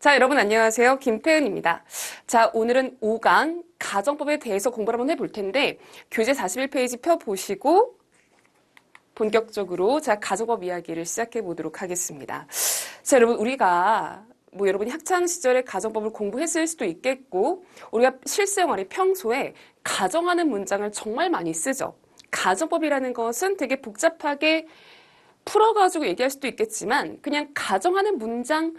자, 여러분 안녕하세요. 김태은입니다. 자, 오늘은 5강 가정법에 대해서 공부를 한번 해볼 텐데 교재 41페이지 펴보시고 본격적으로 가정법 이야기를 시작해 보도록 하겠습니다. 자, 여러분 우리가 여러분이 학창 시절에 가정법을 공부했을 수도 있겠고 우리가 실생활에 평소에 가정하는 문장을 정말 많이 쓰죠. 가정법이라는 것은 되게 복잡하게 풀어가지고 얘기할 수도 있겠지만 그냥 가정하는 문장을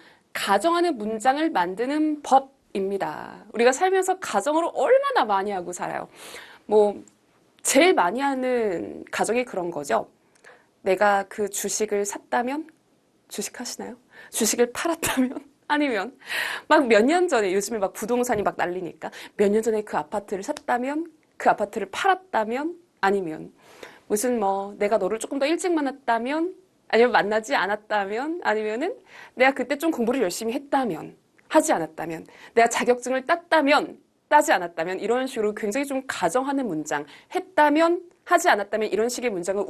만드는 법입니다. 우리가 살면서 가정을 얼마나 많이 하고 살아요. 제일 많이 하는 가정이 그런 거죠. 내가 그 주식을 샀다면? 주식하시나요? 주식을 팔았다면? 아니면 몇 년 전에 요즘에 부동산이 난리니까 몇 년 전에 그 아파트를 샀다면? 그 아파트를 팔았다면? 아니면 내가 너를 조금 더 일찍 만났다면? 아니면 만나지 않았다면? 아니면은 내가 그때 좀 공부를 열심히 했다면? 하지 않았다면? 내가 자격증을 땄다면? 따지 않았다면? 이런 식으로 굉장히 좀 가정하는 문장. 했다면? 하지 않았다면? 이런 식의 문장을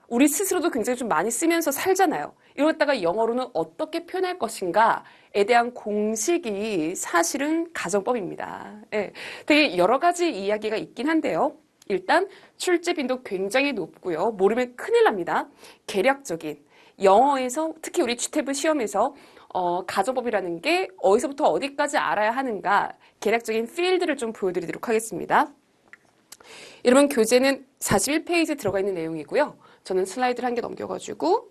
우리 스스로도 굉장히 좀 많이 쓰면서 살잖아요. 이러다가 영어로는 어떻게 표현할 것인가에 대한 공식이 사실은 가정법입니다. 예, 되게 여러 가지 이야기가 있긴 한데요. 일단 출제 빈도 굉장히 높고요. 모르면 큰일 납니다. 개략적인 영어에서 특히 우리 GTAB 시험에서 가정법이라는 게 어디서부터 어디까지 알아야 하는가 개략적인 필드를 좀 보여드리도록 하겠습니다. 여러분 교재는 41페이지에 들어가 있는 내용이고요. 저는 슬라이드를 한 개 넘겨가지고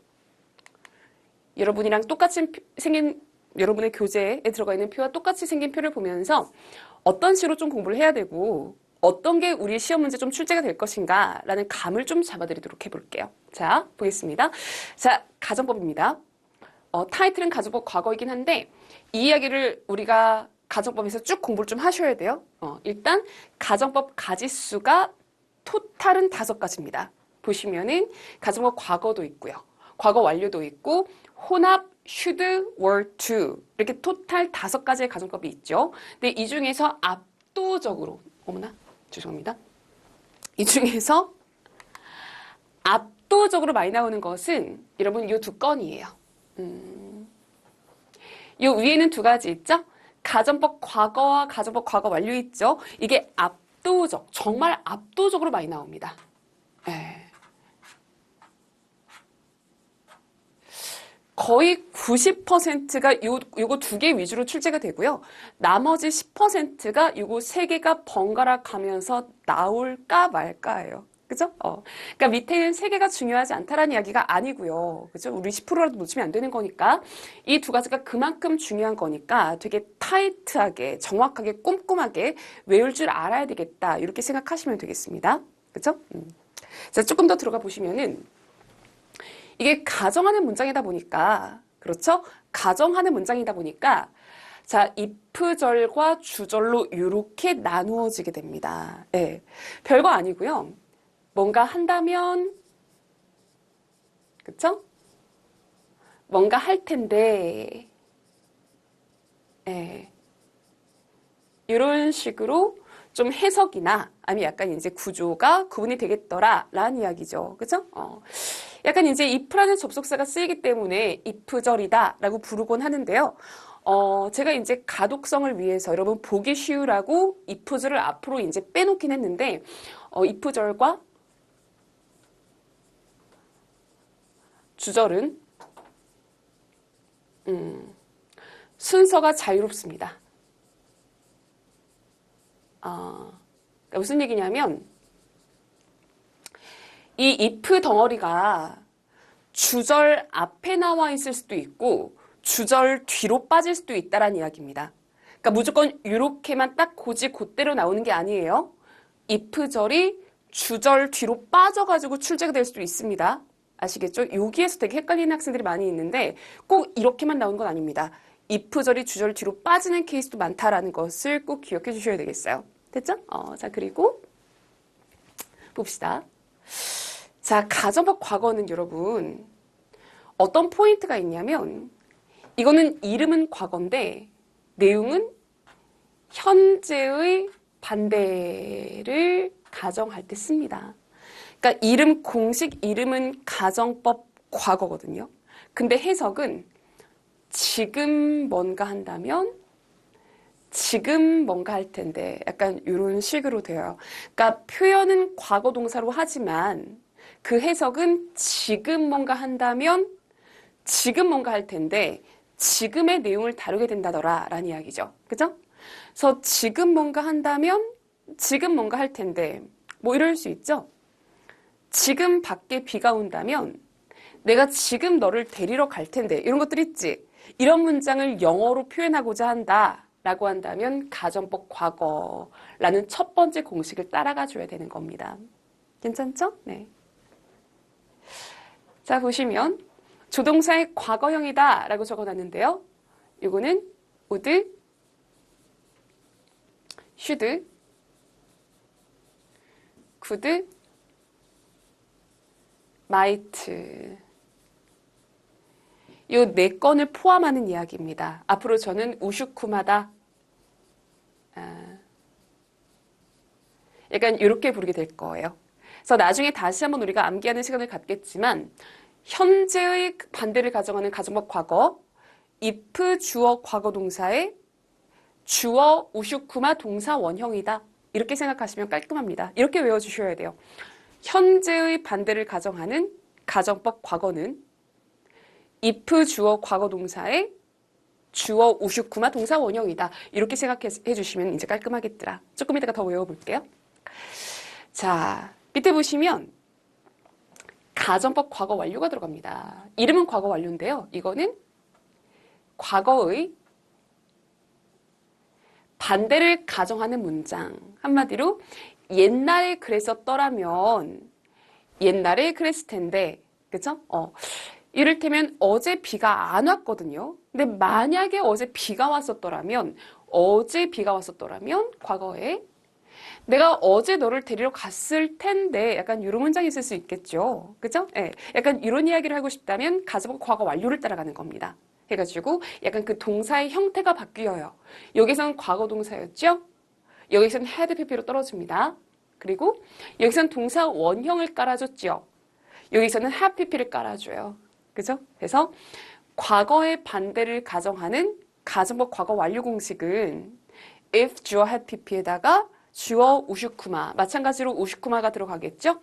여러분이랑 똑같이 생긴 여러분의 교재에 들어가 있는 표와 똑같이 생긴 표를 보면서 어떤 식으로 좀 공부를 해야 되고 어떤 게 우리 시험 문제 좀 출제가 될 것인가 라는 감을 좀 잡아드리도록 해볼게요. 자, 보겠습니다. 자, 가정법입니다. 타이틀은 가정법 과거이긴 한데 이 이야기를 우리가 가정법에서 쭉 공부를 좀 하셔야 돼요. 일단 가정법 가지수가 토탈은 5가지입니다. 보시면은 가정법 과거도 있고요. 과거 완료도 있고 혼합, should, were, to 이렇게 토탈 5가지의 가정법이 있죠. 근데 이 중에서 압도적으로 죄송합니다. 이 중에서 압도적으로 많이 나오는 것은 여러분 이 2건이에요. 이 위에는 2가지 있죠? 가정법 과거와 가정법 과거 완료 있죠? 이게 정말 압도적으로 많이 나옵니다. 거의 90%가 요거 2개 위주로 출제가 되고요. 나머지 10%가 요거 3개가 번갈아 가면서 나올까 말까예요. 그죠? 그러니까 밑에는 3개가 중요하지 않다라는 이야기가 아니고요. 그죠? 우리 10%라도 놓치면 안 되는 거니까 이 2가지가 그만큼 중요한 거니까 되게 타이트하게, 정확하게, 꼼꼼하게 외울 줄 알아야 되겠다. 이렇게 생각하시면 되겠습니다. 그죠? 자, 조금 더 들어가 보시면은 이게 가정하는 문장이다 보니까, 그렇죠? 가정하는 문장이다 보니까, 자, if절과 주절로 이렇게 나누어지게 됩니다. 예. 별거 아니고요. 뭔가 한다면, 그쵸? 뭔가 할 텐데, 예. 이런 식으로 좀 해석이나, 아니면 약간 이제 구조가 구분이 되겠더라, 라는 이야기죠. 그죠? 약간 이제 if라는 접속사가 쓰이기 때문에 if절이다 라고 부르곤 하는데요. 제가 이제 가독성을 위해서 여러분 보기 쉬우라고 if절을 앞으로 이제 빼놓긴 했는데, if절과 주절은, 순서가 자유롭습니다. 그러니까 무슨 얘기냐면, 이 if 덩어리가 주절 앞에 나와 있을 수도 있고 주절 뒤로 빠질 수도 있다라는 이야기입니다. 그러니까 무조건 이렇게만 딱 곧대로 나오는 게 아니에요. if절이 주절 뒤로 빠져가지고 출제가 될 수도 있습니다. 아시겠죠? 여기에서 되게 헷갈리는 학생들이 많이 있는데 꼭 이렇게만 나오는 건 아닙니다. if절이 주절 뒤로 빠지는 케이스도 많다라는 것을 꼭 기억해 주셔야 되겠어요. 됐죠? 자, 그리고 봅시다. 자, 가정법 과거는 여러분 어떤 포인트가 있냐면 이거는 이름은 과거인데 내용은 현재의 반대를 가정할 때 씁니다. 그러니까 공식 이름은 가정법 과거거든요. 근데 해석은 지금 뭔가 한다면 지금 뭔가 할 텐데 약간 이런 식으로 돼요. 그러니까 표현은 과거 동사로 하지만 그 해석은 지금 뭔가 한다면 지금 뭔가 할 텐데 지금의 내용을 다루게 된다더라 라는 이야기죠. 그죠? 그래서 지금 뭔가 한다면 지금 뭔가 할 텐데 뭐 이럴 수 있죠. 지금 밖에 비가 온다면 내가 지금 너를 데리러 갈 텐데 이런 것들 있지. 이런 문장을 영어로 표현하고자 한다 라고 한다면 가정법 과거라는 첫 번째 공식을 따라가 줘야 되는 겁니다. 괜찮죠? 네. 자, 보시면 조동사의 과거형이다 라고 적어놨는데요. 이거는 would, should, could, might. 이 네 건을 포함하는 이야기입니다. 앞으로 저는 우슈쿠마다. 약간 이렇게 부르게 될 거예요. 그래서 나중에 다시 한번 우리가 암기하는 시간을 갖겠지만 현재의 반대를 가정하는 가정법 과거, if 주어 과거 동사의 주어 우슈쿠마 동사 원형이다. 이렇게 생각하시면 깔끔합니다. 이렇게 외워주셔야 돼요. 현재의 반대를 가정하는 가정법 과거는 if 주어 과거 동사의 주어 우슈쿠마 동사 원형이다. 이렇게 생각해 주시면 이제 깔끔하겠더라. 조금 이따가 더 외워볼게요. 자, 밑에 보시면 가정법 과거 완료가 들어갑니다. 이름은 과거 완료인데요. 이거는 과거의 반대를 가정하는 문장. 한마디로 옛날에 그랬었더라면 옛날에 그랬을 텐데 그쵸? 이를테면 어제 비가 안 왔거든요. 근데 만약에 어제 비가 왔었더라면 과거에 내가 어제 너를 데리러 갔을 텐데 약간 이런 문장이 있을 수 있겠죠. 그죠? 예. 약간 이런 이야기를 하고 싶다면 가정법 과거 완료를 따라가는 겁니다. 해가지고 약간 그 동사의 형태가 바뀌어요. 여기서는 과거 동사였죠? 여기서는 had pp로 떨어집니다. 그리고 여기서는 동사 원형을 깔아줬죠. 여기서는 have pp를 깔아줘요. 그죠? 그래서 과거의 반대를 가정하는 가정법 과거 완료 공식은 if 주어 had pp에다가 주어 우슈쿠마, 마찬가지로 우슈쿠마가 들어가겠죠?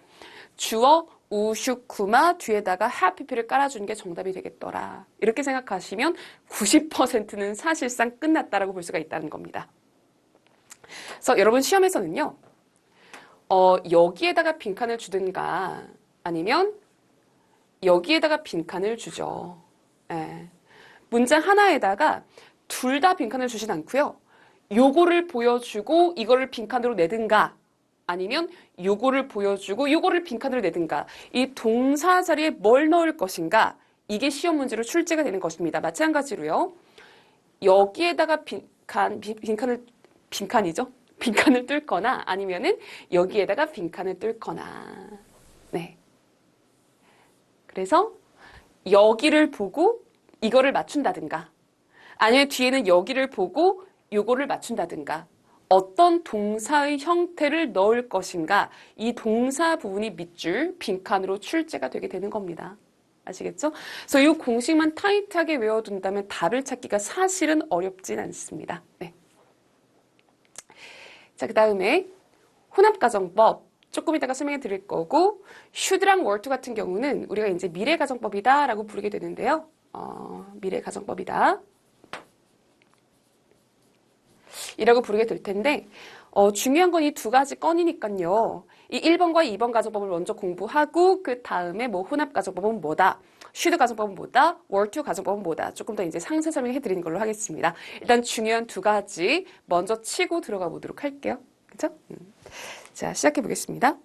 주어 우슈쿠마 뒤에다가 have pp를 깔아주는 게 정답이 되겠더라. 이렇게 생각하시면 90%는 사실상 끝났다라고 볼 수가 있다는 겁니다. 그래서 여러분 시험에서는요, 여기에다가 빈칸을 주든가 아니면 여기에다가 빈칸을 주죠. 예. 문장 하나에다가 둘 다 빈칸을 주진 않고요. 요거를 보여주고 이거를 빈칸으로 내든가 아니면 요거를 보여주고 요거를 빈칸으로 내든가 이 동사 자리에 뭘 넣을 것인가 이게 시험 문제로 출제가 되는 것입니다. 마찬가지로요. 여기에다가 빈칸을 뚫거나 아니면은 여기에다가 빈칸을 뚫거나 네. 그래서 여기를 보고 이거를 맞춘다든가 아니면 뒤에는 여기를 보고 요거를 맞춘다든가 어떤 동사의 형태를 넣을 것인가 이 동사 부분이 밑줄 빈칸으로 출제가 되게 되는 겁니다. 아시겠죠? 그래서 이 공식만 타이트하게 외워둔다면 답을 찾기가 사실은 어렵진 않습니다. 네. 자, 그 다음에 혼합가정법 조금 이따가 설명해 드릴 거고 should랑 were to 같은 경우는 우리가 이제 미래가정법이다 라고 부르게 되는데요. 미래가정법이다 이라고 부르게 될 텐데 중요한 건 이 두 가지 건이니까요. 이 1번과 2번 가정법을 먼저 공부하고 그 다음에 뭐 혼합가정법은 뭐다, should 가정법은 뭐다, were to 가정법은 뭐다 조금 더 이제 상세 설명해 드리는 걸로 하겠습니다. 일단 중요한 두 가지 먼저 치고 들어가 보도록 할게요. 그죠? 자, 시작해 보겠습니다.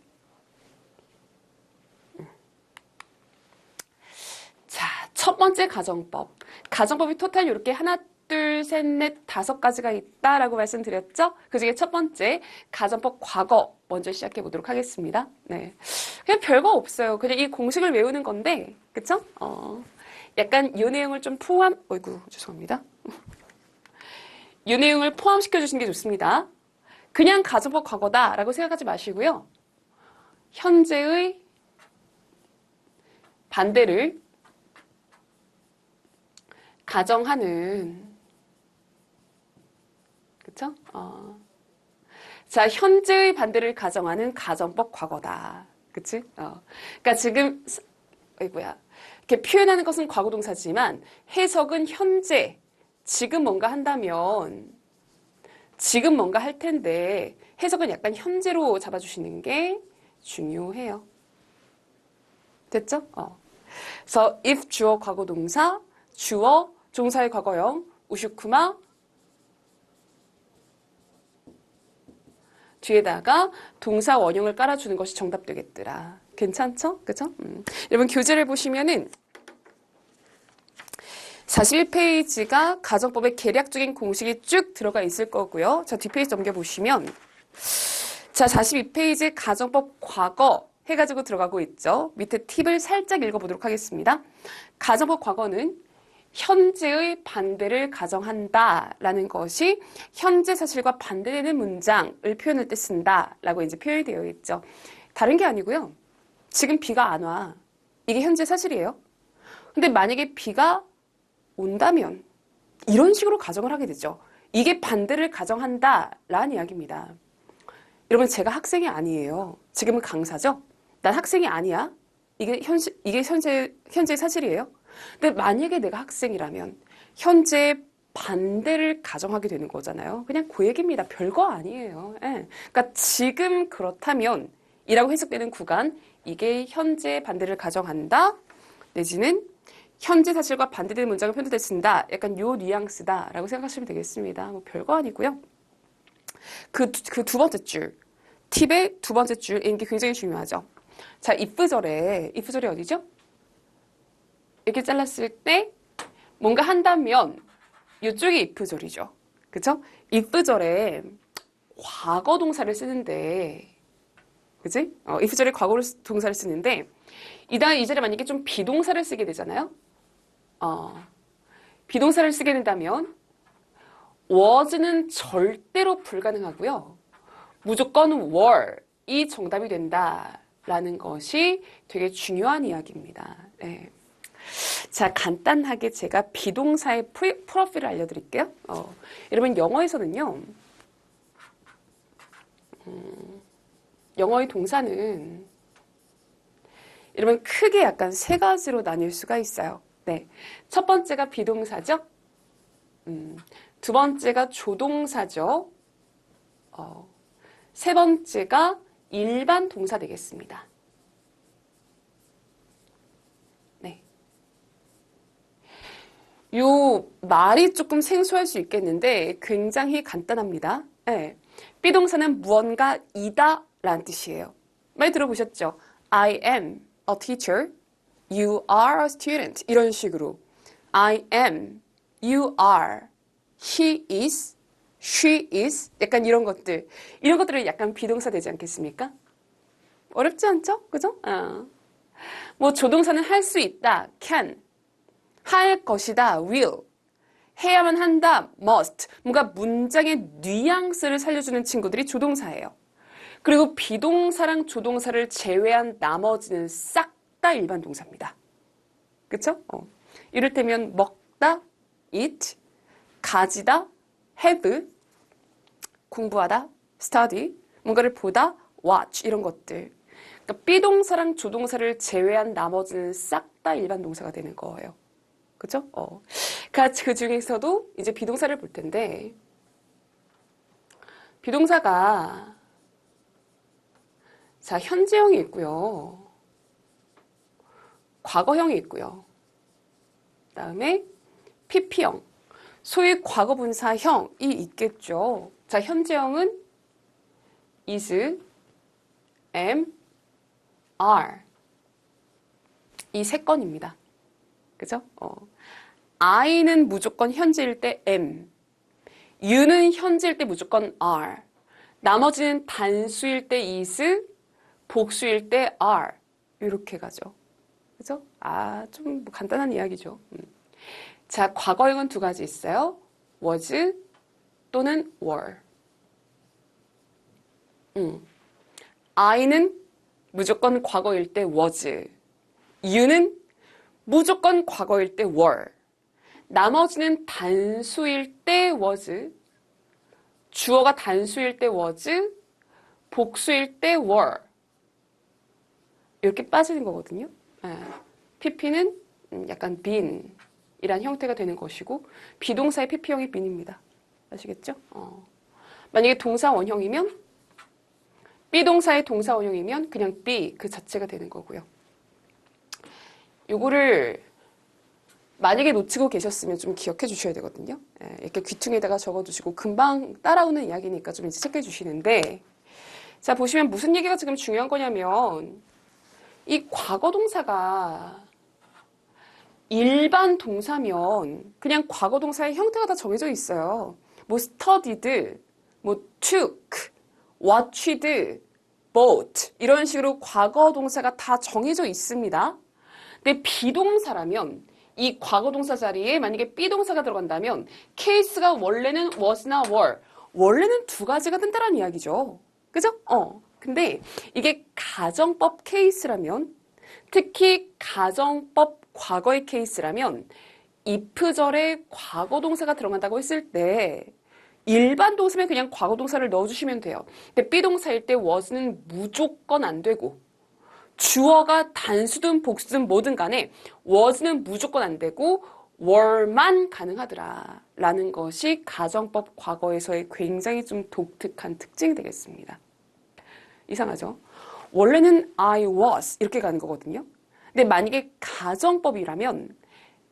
자, 첫 번째 가정법. 가정법이 토탈 이렇게 하나, 둘, 셋, 넷, 5가지가 있다라고 말씀드렸죠? 그 중에 첫 번째 가정법 과거 먼저 시작해 보도록 하겠습니다. 네, 그냥 별거 없어요. 그냥 이 공식을 외우는 건데, 그쵸? 약간 이 내용을 좀 죄송합니다. 이 내용을 포함시켜 주시는 게 좋습니다. 그냥 가정법 과거다라고 생각하지 마시고요. 현재의 반대를 가정하는, 그쵸? 자, 현재의 반대를 가정하는 가정법 과거다. 그치? 그러니까 지금, 뭐야. 이렇게 표현하는 것은 과거 동사지만 해석은 현재, 지금 뭔가 한다면, 지금 뭔가 할 텐데, 해석은 약간 현재로 잡아주시는 게 중요해요. 됐죠? 그래서 if 주어 과거 동사, 주어 종사의 과거형, 우슈쿠마 뒤에다가 동사 원형을 깔아주는 것이 정답 되겠더라. 괜찮죠? 그죠? 여러분 교재를 보시면은 41페이지가 가정법의 계략적인 공식이 쭉 들어가 있을 거고요. 자, 뒷페이지 넘겨보시면 자, 42페이지 가정법 과거 해가지고 들어가고 있죠. 밑에 팁을 살짝 읽어보도록 하겠습니다. 가정법 과거는 현재의 반대를 가정한다 라는 것이 현재 사실과 반대되는 문장을 표현할 때 쓴다 라고 이제 표현이 되어 있죠. 다른 게 아니고요. 지금 비가 안 와. 이게 현재 사실이에요. 근데 만약에 비가 온다면 이런 식으로 가정을 하게 되죠. 이게 반대를 가정한다 라는 이야기입니다. 여러분 제가 학생이 아니에요. 지금은 강사죠. 난 학생이 아니야. 이게 현재 사실이에요. 근데 만약에 내가 학생이라면 현재 반대를 가정하게 되는 거잖아요. 그냥 그 얘기입니다. 별거 아니에요. 예. 그러니까 지금 그렇다면 이라고 해석되는 구간 이게 현재 반대를 가정한다 내지는 현재 사실과 반대되는 문장을 표현할 때 쓴다. 약간 요 뉘앙스다 라고 생각하시면 되겠습니다. 뭐 별거 아니고요. 그 두 번째 줄 팁의 두 번째 줄인 게 굉장히 중요하죠. 자, if절이 어디죠? 이렇게 잘랐을 때 뭔가 한다면 이쪽이 if절이죠. 그쵸? if절에 과거 동사를 쓰는데 그치? if절에 과거 동사를 쓰는데 이 자리에 만약에 좀 비동사를 쓰게 되잖아요. 비동사를 쓰게 된다면 was는 절대로 불가능하고요. 무조건 were이 정답이 된다라는 것이 되게 중요한 이야기입니다. 네. 자, 간단하게 제가 비동사의 프로필을 알려드릴게요. 여러분 영어에서는요. 영어의 동사는 여러분 크게 약간 세 가지로 나뉠 수가 있어요. 네, 첫 번째가 비동사죠. 두 번째가 조동사죠. 세 번째가 일반 동사 되겠습니다. 네. 요 말이 조금 생소할 수 있겠는데 굉장히 간단합니다. 네. 비동사는 무언가 이다 라는 뜻이에요. 많이 들어보셨죠? I am a teacher. You are a student. 이런 식으로. I am, you are, he is, she is. 약간 이런 것들. 이런 것들은 약간 비동사 되지 않겠습니까? 어렵지 않죠? 그죠? 뭐 조동사는 할 수 있다. can. 할 것이다. will. 해야만 한다. must. 뭔가 문장의 뉘앙스를 살려주는 친구들이 조동사예요. 그리고 비동사랑 조동사를 제외한 나머지는 싹 다 일반 동사입니다. 그쵸? 이를테면 먹다, eat, 가지다, have, 공부하다, study, 뭔가를 보다, watch 이런 것들. 그러니까 비동사랑 조동사를 제외한 나머지는 싹 다 일반 동사가 되는 거예요. 그쵸? 그 중에서도 이제 비동사를 볼 텐데 비동사가 자, 현재형이 있고요. 과거형이 있고요. 그다음에 PP형, 소위 과거분사형이 있겠죠. 자, 현재형은 is, am, are 이 세 건입니다. 그죠? I는 무조건 현재일 때 am, you는 현재일 때 무조건 are, 나머지는 단수일 때 is, 복수일 때 are 이렇게 가죠. 그죠? 좀 간단한 이야기죠. 자, 과거형은 두 가지 있어요. was 또는 were. I는 무조건 과거일 때 was. you는 무조건 과거일 때 were. 나머지는 단수일 때 was, 주어가 단수일 때 was, 복수일 때 were. 이렇게 빠지는 거거든요. pp는 약간 been이란 형태가 되는 것이고 비동사의 pp형이 been입니다. 아시겠죠? 만약에 동사 원형이면 비동사의 동사 원형이면 그냥 be 그 자체가 되는 거고요. 요거를 만약에 놓치고 계셨으면 좀 기억해 주셔야 되거든요. 이렇게 귀퉁이에다가 적어두시고 금방 따라오는 이야기니까 좀 이제 체크해 주시는데 자 보시면 무슨 얘기가 지금 중요한 거냐면 이 과거 동사가 일반 동사면 그냥 과거 동사의 형태가 다 정해져 있어요. 뭐 studied, 뭐 took, watched, bought 이런 식으로 과거 동사가 다 정해져 있습니다. 근데 비동사라면 이 과거 동사 자리에 만약에 비동사가 들어간다면 케이스가 원래는 was나 were 원래는 두 가지가 된다는 이야기죠. 그죠? 근데 이게 가정법 케이스라면 특히 가정법 과거의 케이스라면 if절에 과거 동사가 들어간다고 했을 때 일반 동사면 그냥 과거 동사를 넣어주시면 돼요. 근데 비동사일 때 was는 무조건 안 되고 주어가 단수든 복수든 뭐든 간에 was는 무조건 안 되고 were만 가능하더라 라는 것이 가정법 과거에서의 굉장히 좀 독특한 특징이 되겠습니다. 이상하죠? 원래는 I was 이렇게 가는 거거든요. 근데 만약에 가정법이라면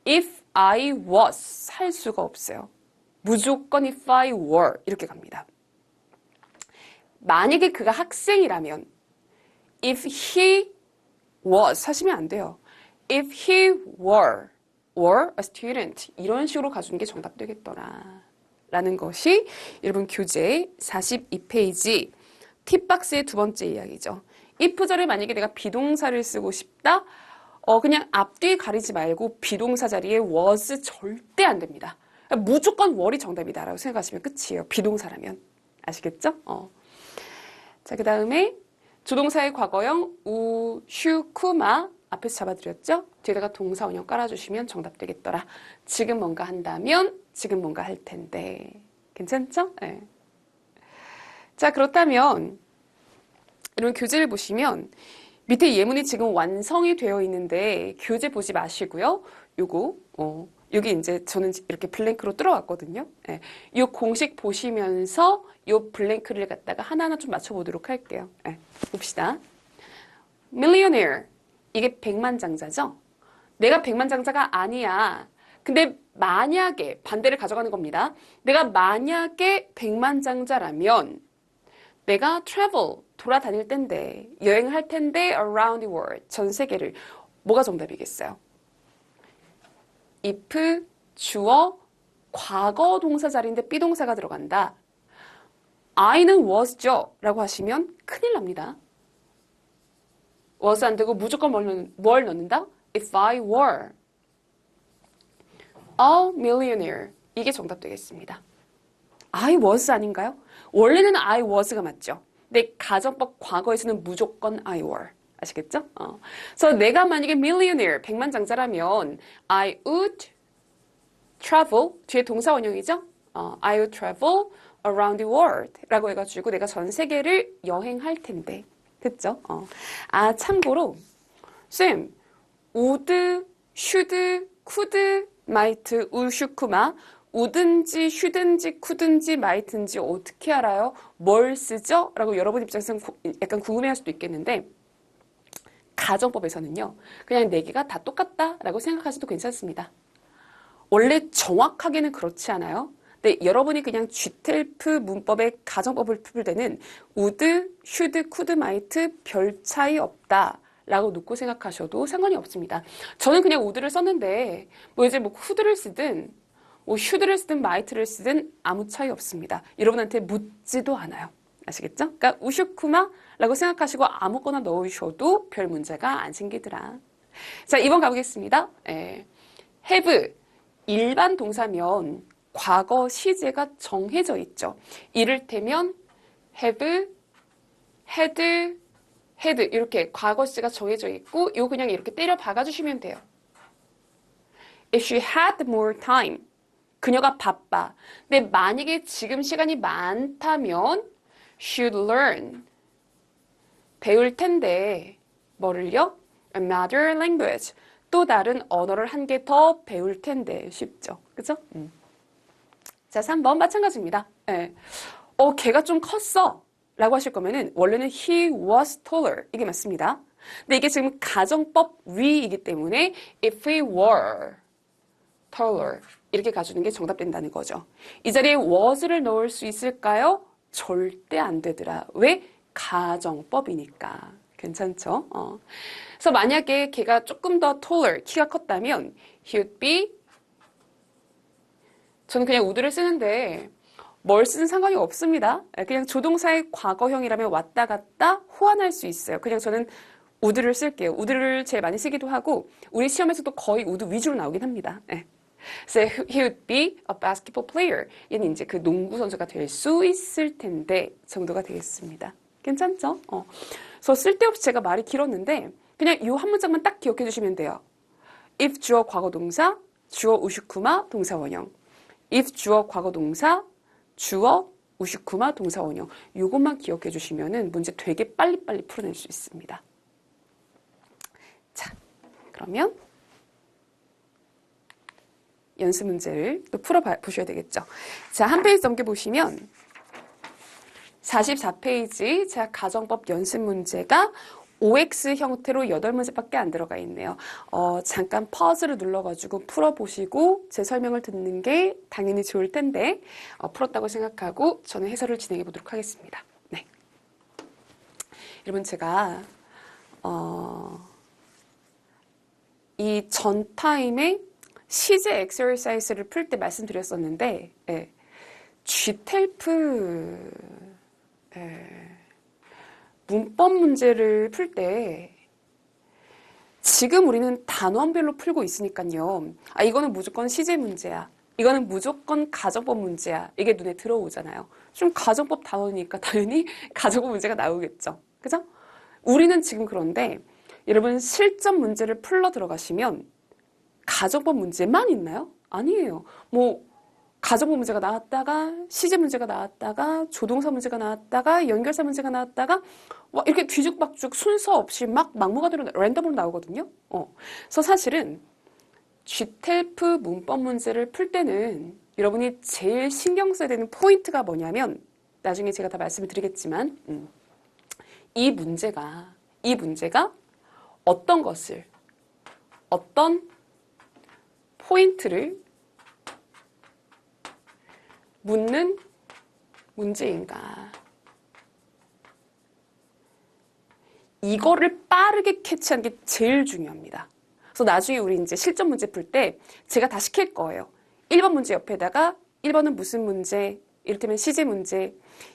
if I was 할 수가 없어요. 무조건 if I were 이렇게 갑니다. 만약에 그가 학생이라면 if he was 하시면 안 돼요. if he were a student 이런 식으로 가주는 게 정답 되겠더라 라는 것이 여러분 교재 42페이지 팁박스의 두 번째 이야기죠. if절에 만약에 내가 비동사를 쓰고 싶다? 그냥 앞뒤 가리지 말고 비동사 자리에 was 절대 안 됩니다. 무조건 were이 정답이다 라고 생각하시면 끝이에요. 비동사라면. 아시겠죠? 자, 그 다음에 조동사의 과거형 우, 슈, 쿠마 앞에서 잡아드렸죠? 뒤에다가 동사 원형 깔아주시면 정답 되겠더라. 지금 뭔가 한다면 지금 뭔가 할 텐데. 괜찮죠? 네. 자, 그렇다면 여러분 교재를 보시면 밑에 예문이 지금 완성이 되어 있는데 교재 보지 마시고요. 요거 여기 이제 저는 이렇게 블랭크로 뚫어왔거든요. 예. 이 공식 보시면서 이 블랭크를 갖다가 하나하나 좀 맞춰보도록 할게요. 예. 봅시다. millionaire 이게 백만장자죠? 내가 백만장자가 아니야. 근데 만약에 반대를 가져가는 겁니다. 내가 만약에 백만장자라면 내가 travel 돌아다닐 텐데 여행을 할 텐데 around the world 전 세계를 뭐가 정답이겠어요? if 주어 과거 동사 자리인데 비동사가 들어간다. I는 was죠 라고 하시면 큰일 납니다. was 안 되고 무조건 뭘 넣는다? If I were a millionaire 이게 정답 되겠습니다. I was 아닌가요? 원래는 I was가 맞죠. 근데 가정법 과거에서는 무조건 I were. 아시겠죠? 그래서 내가 만약에 millionaire, 백만장자라면 I would travel, 뒤에 동사 원형이죠? I would travel around the world 라고 해가지고 내가 전 세계를 여행할 텐데. 그쵸? 참고로 쌤, would, should, could, might, would, should, could, 우든지, 슈든지, 쿠든지, 마이든지 어떻게 알아요? 뭘 쓰죠? 라고 여러분 입장에서는 약간 궁금해할 수도 있겠는데 가정법에서는요. 그냥 네 개가 다 똑같다 라고 생각하셔도 괜찮습니다. 원래 정확하게는 그렇지 않아요. 근데 여러분이 그냥 GTLF 문법의 가정법을 풀 때는 would, should, could, might 별 차이 없다. 라고 놓고 생각하셔도 상관이 없습니다. 저는 그냥 would를 썼는데 이제 could를 쓰든 should를 쓰든 might를 쓰든 아무 차이 없습니다. 여러분한테 묻지도 않아요. 아시겠죠? 그러니까 우슈쿠마라고 생각하시고 아무거나 넣으셔도 별 문제가 안 생기더라. 자, 2번 가보겠습니다. have 일반 동사면 과거 시제가 정해져 있죠. 이를테면 have, had 이렇게 과거 시제가 정해져 있고 이거 그냥 이렇게 때려 박아주시면 돼요. If she had more time. 그녀가 바빠. 근데 만약에 지금 시간이 많다면 should learn. 배울 텐데 뭐를요? Another language. 또 다른 언어를 한 개 더 배울 텐데. 쉽죠? 그죠? 자, 3번 마찬가지입니다. 네. 걔가 좀 컸어. 라고 하실 거면은 원래는 he was taller. 이게 맞습니다. 근데 이게 지금 가정법 위이기 때문에 if he were taller 이렇게 가주는 게 정답 된다는 거죠. 이 자리에 was를 넣을 수 있을까요? 절대 안 되더라. 왜? 가정법이니까. 괜찮죠? 그래서 만약에 걔가 조금 더 taller, 키가 컸다면 he would be 저는 그냥 would를 쓰는데 뭘 쓰는 상관이 없습니다. 그냥 조동사의 과거형이라면 왔다 갔다 호환할 수 있어요. 그냥 저는 would를 쓸게요. would를 제일 많이 쓰기도 하고 우리 시험에서도 거의 would 위주로 나오긴 합니다. 네. 그래서 he would be a basketball player. 얘는 이제 그 농구 선수가 될 수 있을 텐데 정도가 되겠습니다. 괜찮죠? 그래서 쓸데없이 제가 말이 길었는데 그냥 이 한 문장만 딱 기억해 주시면 돼요. if 주어 과거 동사, 주어 우슈쿠마 동사 원형. if 주어 과거 동사, 주어 우슈쿠마 동사 원형. 요것만 기억해 주시면은 문제 되게 빨리빨리 풀어낼 수 있습니다. 자, 그러면 연습 문제를 또 풀어보셔야 되겠죠. 자, 한 페이지 넘겨보시면 44페이지 자 가정법 연습 문제가 OX 형태로 8문제밖에 안 들어가 있네요. 잠깐 퍼즐을 눌러가지고 풀어보시고 제 설명을 듣는 게 당연히 좋을 텐데 풀었다고 생각하고 저는 해설을 진행해 보도록 하겠습니다. 네. 여러분 제가 이 전 타임에 시제 엑서사이즈를 풀 때 말씀드렸었는데 GTELF 문법 문제를 풀 때 지금 우리는 단원별로 풀고 있으니까요. 이거는 무조건 시제 문제야. 이거는 무조건 가정법 문제야. 이게 눈에 들어오잖아요. 좀 가정법 단원이니까 당연히 가정법 문제가 나오겠죠. 그죠? 우리는 지금 그런데 여러분 실전 문제를 풀러 들어가시면 가정법 문제만 있나요? 아니에요. 가정법 문제가 나왔다가 시제 문제가 나왔다가 조동사 문제가 나왔다가 연결사 문제가 나왔다가 이렇게 뒤죽박죽 순서 없이 막 막무가내로 랜덤으로 나오거든요. 그래서 사실은 GTELF 문법 문제를 풀 때는 여러분이 제일 신경 써야 되는 포인트가 뭐냐면 나중에 제가 다 말씀을 드리겠지만 이 문제가 어떤 것을 어떤 포인트를 묻는 문제인가. 이거를 빠르게 캐치하는 게 제일 중요합니다. 그래서 나중에 우리 이제 실전 문제 풀 때 제가 다 시킬 거예요. 1번 문제 옆에다가 1번은 무슨 문제, 이를테면 시제 문제,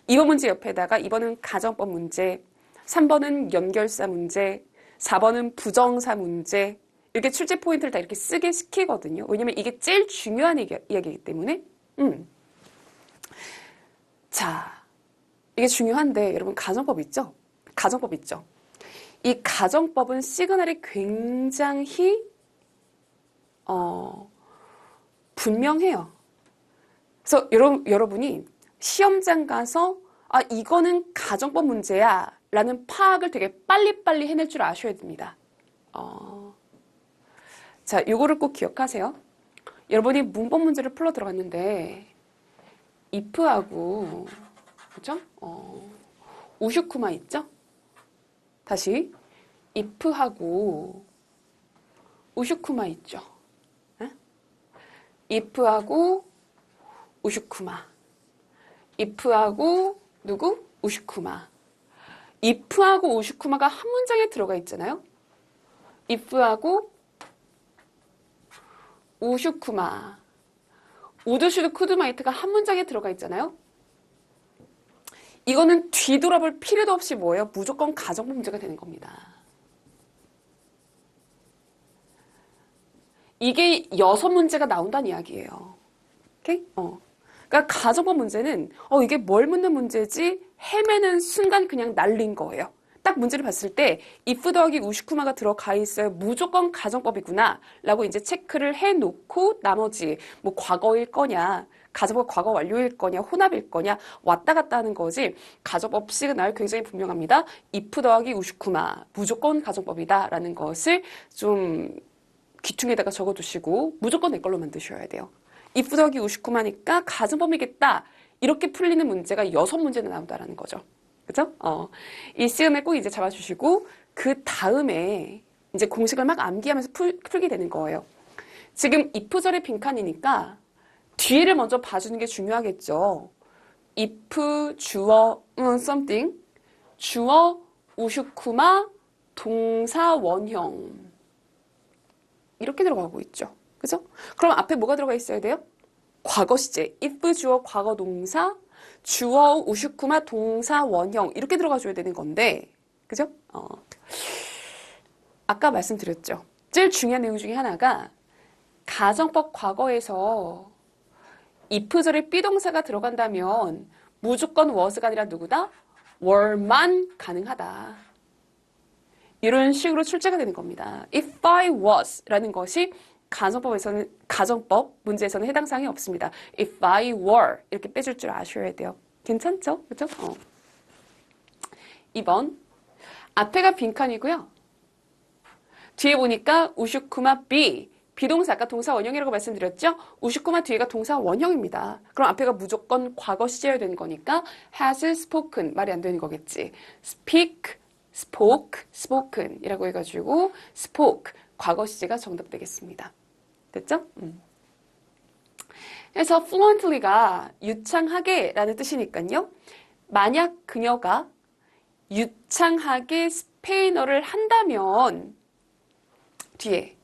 2번 문제 옆에다가 2번은 가정법 문제, 3번은 연결사 문제, 4번은 부정사 문제, 이렇게 출제 포인트를 다 이렇게 쓰게 시키거든요. 왜냐면 이게 제일 중요한 이야기이기 때문에. 자, 이게 중요한데 여러분 가정법 있죠? 가정법 있죠? 이 가정법은 시그널이 굉장히 분명해요. 그래서 여러분이 시험장 가서 이거는 가정법 문제야 라는 파악을 되게 빨리빨리 해낼 줄 아셔야 됩니다. 자, 요거를 꼭 기억하세요. 여러분이 문법 문제를 풀러 들어갔는데 if하고 그죠? 우슈쿠마 있죠? 다시 if하고 우슈쿠마 있죠? if하고 우슈쿠마, if하고 누구? 우슈쿠마. if하고 우슈쿠마가 한 문장에 들어가 있잖아요. if하고 우슈쿠마, 우드슈드 쿠드마이트가 한 문장에 들어가 있잖아요. 이거는 뒤돌아볼 필요도 없이 뭐예요? 무조건 가정법 문제가 되는 겁니다. 이게 6문제가 나온다는 이야기예요. 오케이? 그러니까 가정법 문제는 이게 뭘 묻는 문제지 헤매는 순간 그냥 날린 거예요. 딱 문제를 봤을 때 if 더하기 우시쿠마가 들어가 있어야 무조건 가정법이구나 라고 이제 체크를 해놓고 나머지 뭐 과거일 거냐 가정법 과거 완료일 거냐 혼합일 거냐 왔다 갔다 하는 거지 가정법 시그널 굉장히 분명합니다. if 더하기 우시쿠마 무조건 가정법이다 라는 것을 좀 귀퉁이에다가 적어두시고 무조건 내 걸로 만드셔야 돼요. if 더하기 우시쿠마니까 가정법이겠다 이렇게 풀리는 문제가 6문제나 나온다라는 거죠. 그죠? 이 시그널 꼭 이제 잡아주시고 그 다음에 이제 공식을 막 암기하면서 풀게 되는 거예요. 지금 if절의 빈칸이니까 뒤를 먼저 봐주는 게 중요하겠죠. if 주어 something 주어 우슈쿠마 동사 원형 이렇게 들어가고 있죠. 그죠? 그럼 앞에 뭐가 들어가 있어야 돼요? 과거 시제 if 주어 과거 동사 주어 우슈쿠마 동사 원형 이렇게 들어가줘야 되는 건데 그죠? 아까 말씀드렸죠. 제일 중요한 내용 중에 하나가 가정법 과거에서 if절에 be동사가 들어간다면 무조건 was가 아니라 누구다? were만 가능하다. 이런 식으로 출제가 되는 겁니다. If I was 라는 것이 가정법 문제에서는 해당 사항이 없습니다. If I were 이렇게 빼줄 줄 아셔야 돼요. 괜찮죠? 그죠? 2번 앞에가 빈칸이고요. 뒤에 보니까 우슈쿠마 be 비동사 아까 동사 원형이라고 말씀드렸죠? 우슈쿠마 뒤에가 동사 원형입니다. 그럼 앞에가 무조건 과거 시제여야 되는 거니까 has spoken 말이 안 되는 거겠지. speak, spoke, spoken 이라고 해가지고 spoke 과거 시제가 정답 되겠습니다. 됐죠? 그래서 fluently가 유창하게 라는 뜻이니까요. 만약 그녀가 유창하게 스페인어를 한다면 뒤에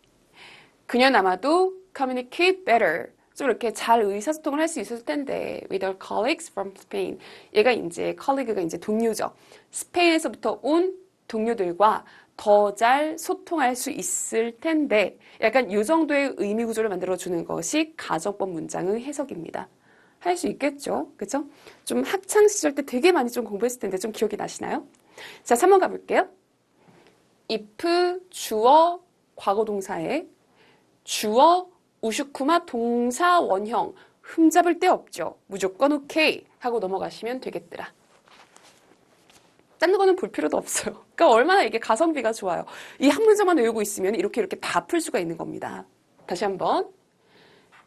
그녀는 아마도 communicate better 좀 이렇게 잘 의사소통을 할 수 있었을 텐데 with our colleagues from Spain 얘가 이제 colleague가 이제 동료죠. 스페인에서부터 온 동료들과 더 잘 소통할 수 있을 텐데 약간 이 정도의 의미 구조를 만들어주는 것이 가정법 문장의 해석입니다. 할 수 있겠죠? 그죠? 좀 학창시절 때 되게 많이 좀 공부했을 텐데 좀 기억이 나시나요? 자, 3번 가볼게요. if 주어 과거 동사에 주어 우슈쿠마 동사 원형 흠잡을 데 없죠. 무조건 오케이 하고 넘어가시면 되겠더라. 딴 거는 볼 필요도 없어요. 그러니까 얼마나 이게 가성비가 좋아요. 이 한 문장만 외우고 있으면 이렇게 다 풀 수가 있는 겁니다. 다시 한번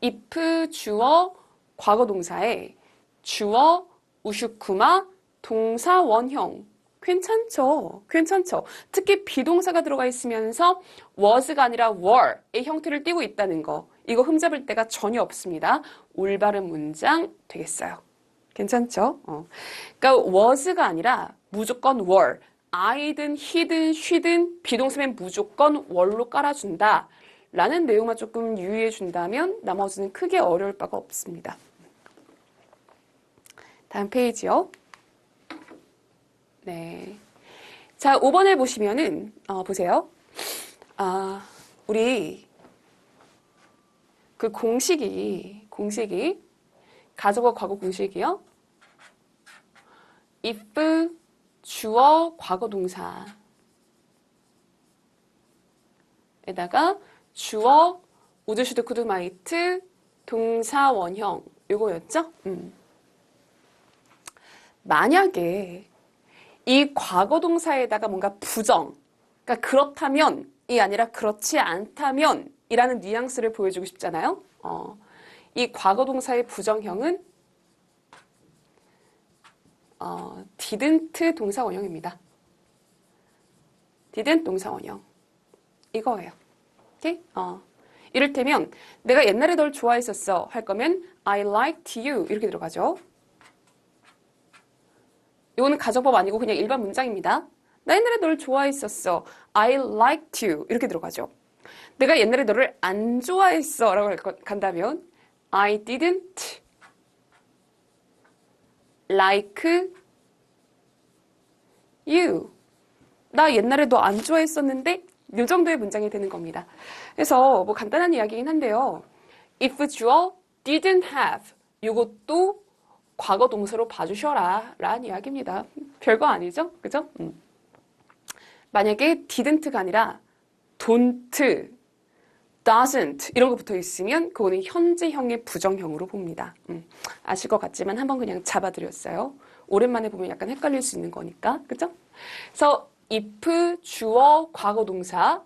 if 주어 과거 동사에 주어 우슈쿠마 동사 원형 괜찮죠? 괜찮죠? 특히 비동사가 들어가 있으면서 was가 아니라 were의 형태를 띠고 있다는 거 이거 흠잡을 데가 전혀 없습니다. 올바른 문장 되겠어요. 괜찮죠? 그러니까 was가 아니라 무조건 were I든 he든 she든 비동사면 무조건 were로 깔아준다 라는 내용만 조금 유의해 준다면 나머지는 크게 어려울 바가 없습니다. 다음 페이지요. 네. 자, 5번을 보시면은, 보세요. 우리, 그 공식이, 가정어 과거 공식이요. if, 주어, 과거 동사. 에다가, 주어, 우드, 슈드, 쿠드, 마이트, 동사, 원형. 요거였죠? 만약에, 이 과거 동사에다가 뭔가 부정, 그러니까 그렇다면이 아니라 그렇지 않다면 이라는 뉘앙스를 보여주고 싶잖아요. 이 과거 동사의 부정형은 didn't 동사 원형입니다. didn't 동사 원형. 이거예요. 오케이? 이를테면 내가 옛날에 널 좋아했었어 할 거면 I liked you 이렇게 들어가죠. 이거는 가정법 아니고 그냥 일반 문장입니다. 나 옛날에 너를 좋아했었어. I liked you. 이렇게 들어가죠. 내가 옛날에 너를 안 좋아했어. 라고 간다면 I didn't like you. 나 옛날에 너 안 좋아했었는데 이 정도의 문장이 되는 겁니다. 그래서 뭐 간단한 이야기긴 한데요. if 주어 didn't have 이것도 과거 동사로 봐주셔라 라는 이야기입니다. 별거 아니죠? 그죠? 만약에 didn't가 아니라 don't, doesn't 이런 거 붙어 있으면 그거는 현재형의 부정형으로 봅니다. 아실 것 같지만 한번 그냥 잡아드렸어요. 오랜만에 보면 약간 헷갈릴 수 있는 거니까. 그죠? 그래서 if 주어 과거 동사,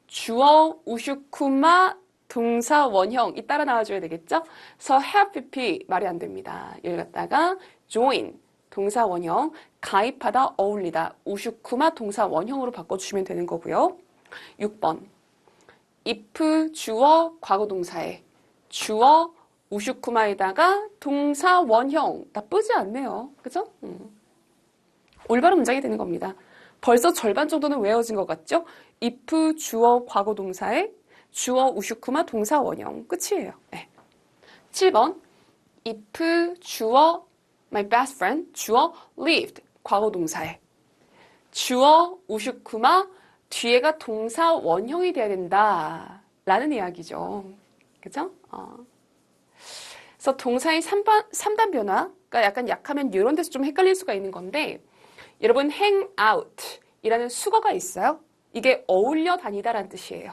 주어 우슈쿠마 동사 원형 이 따라 나와줘야 되겠죠? 그래서 have pp 말이 안 됩니다. 여기 갖다가 join 동사 원형, 가입하다, 어울리다, 우슈쿠마 동사 원형으로 바꿔주시면 되는 거고요. 6번 if 주어 과거 동사에 주어 우슈쿠마에다가 동사 원형 나쁘지 않네요. 그죠? 올바른 문장이 되는 겁니다. 벌써 절반 정도는 외워진 것 같죠? if 주어 과거 동사에 주어 우슈쿠마 동사 원형 끝이에요. 네. 7번 if 주어 my best friend 주어 lived 과거 동사에 주어 우슈쿠마 뒤에가 동사 원형이 돼야 된다 라는 이야기죠. 그죠? 그래서 동사의 3단 변화가 약간 약하면 이런 데서 좀 헷갈릴 수가 있는 건데 여러분 hang out 이라는 수거가 있어요. 이게 어울려 다니다라는 뜻이에요.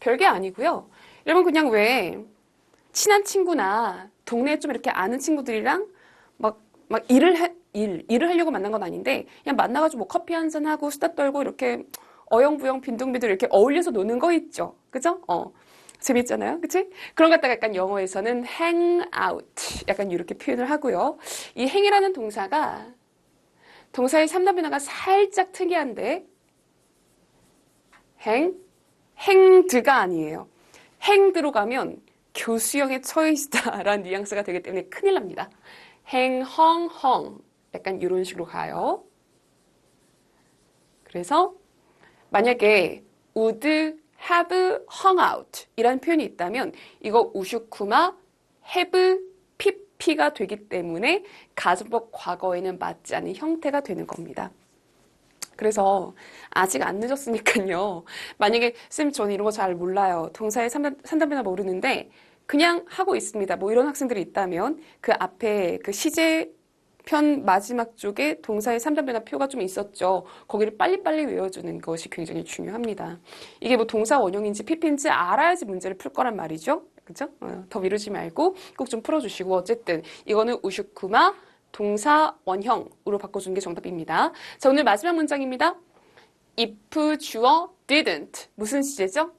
별게 아니고요. 여러분 그냥 왜 친한 친구나 동네에 좀 이렇게 아는 친구들이랑 막 일을 하려고 만난 건 아닌데 그냥 만나가지고 뭐 커피 한잔 하고 수다 떨고 이렇게 어영부영 빈둥빈둥 이렇게 어울려서 노는 거 있죠. 그죠? 재밌잖아요. 그치? 그런 것 갖다가 약간 영어에서는 hang out 약간 이렇게 표현을 하고요. 이 hang이라는 동사가 동사의 3단 변화가 살짝 특이한데 hanged가 아니에요. hanged로 가면 교수형에 처해 있다라는 뉘앙스가 되기 때문에 큰일 납니다. hang, hung 약간 이런 식으로 가요. 그래서 만약에 would have hung out 이라는 표현이 있다면 이거 우슈쿠마 have pp가 되기 때문에 가정법 과거에는 맞지 않는 형태가 되는 겁니다. 그래서 아직 안 늦었으니까요. 만약에 쌤 저는 이런 거 잘 몰라요. 동사의 3단 변화 모르는데 그냥 하고 있습니다. 뭐 이런 학생들이 있다면 그 앞에 그 시제편 마지막 쪽에 동사의 3단 변화 표가 좀 있었죠. 거기를 빨리빨리 외워주는 것이 굉장히 중요합니다. 이게 뭐 동사 원형인지 PP인지 알아야지 문제를 풀 거란 말이죠. 그죠? 더 미루지 말고 꼭 좀 풀어주시고 어쨌든 이거는 우슈쿠마 동사 원형으로 바꿔주는 게 정답입니다. 자, 오늘 마지막 문장입니다. if 주어 didn't 무슨 시제죠?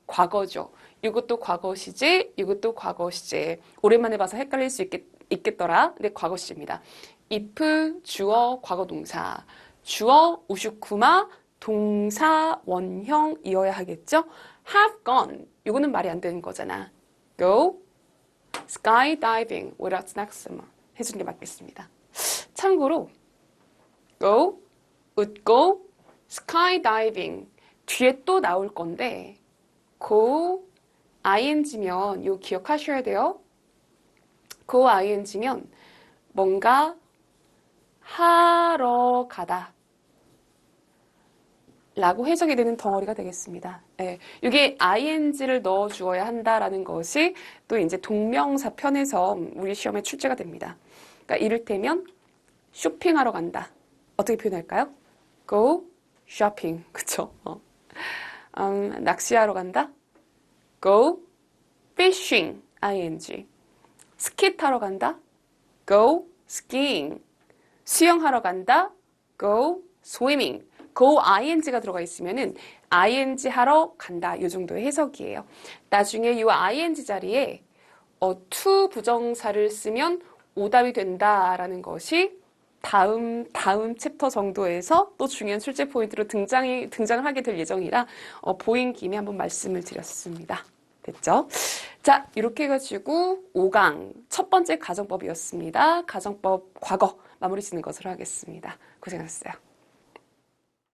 과거죠. 이것도 과거 시제, 이것도 과거 시제. 오랜만에 봐서 헷갈릴 수 있겠더라. 근데 과거 시제입니다. if 주어 과거 동사, 주어 우슈쿠마 동사 원형이어야 하겠죠? have gone 이거는 말이 안 되는 거잖아. go skydiving without snacks 해주는 게 맞겠습니다. 참고로 go, would go, skydiving 뒤에 또 나올 건데 go ing면 이거 기억하셔야 돼요. go ing면 뭔가 하러 가다 라고 해석이 되는 덩어리가 되겠습니다. 예, 이게 ing를 넣어 주어야 한다라는 것이 또 이제 동명사 편에서 우리 시험에 출제가 됩니다. 그러니까 이를테면 쇼핑하러 간다. 어떻게 표현할까요? go shopping. 그쵸? 낚시하러 간다. go fishing. ing. 스키 타러 간다. go skiing. 수영하러 간다. go swimming. go ing가 들어가 있으면은 ing 하러 간다. 이 정도의 해석이에요. 나중에 이 ing 자리에 to 부정사를 쓰면 오답이 된다라는 것이 다음 챕터 정도에서 또 중요한 출제 포인트로 등장을 하게 될 예정이라 보인 김에 한번 말씀을 드렸습니다. 됐죠? 자, 이렇게 해가지고 5강 첫 번째 가정법이었습니다. 가정법 과거 마무리 짓는 것으로 하겠습니다. 고생하셨어요.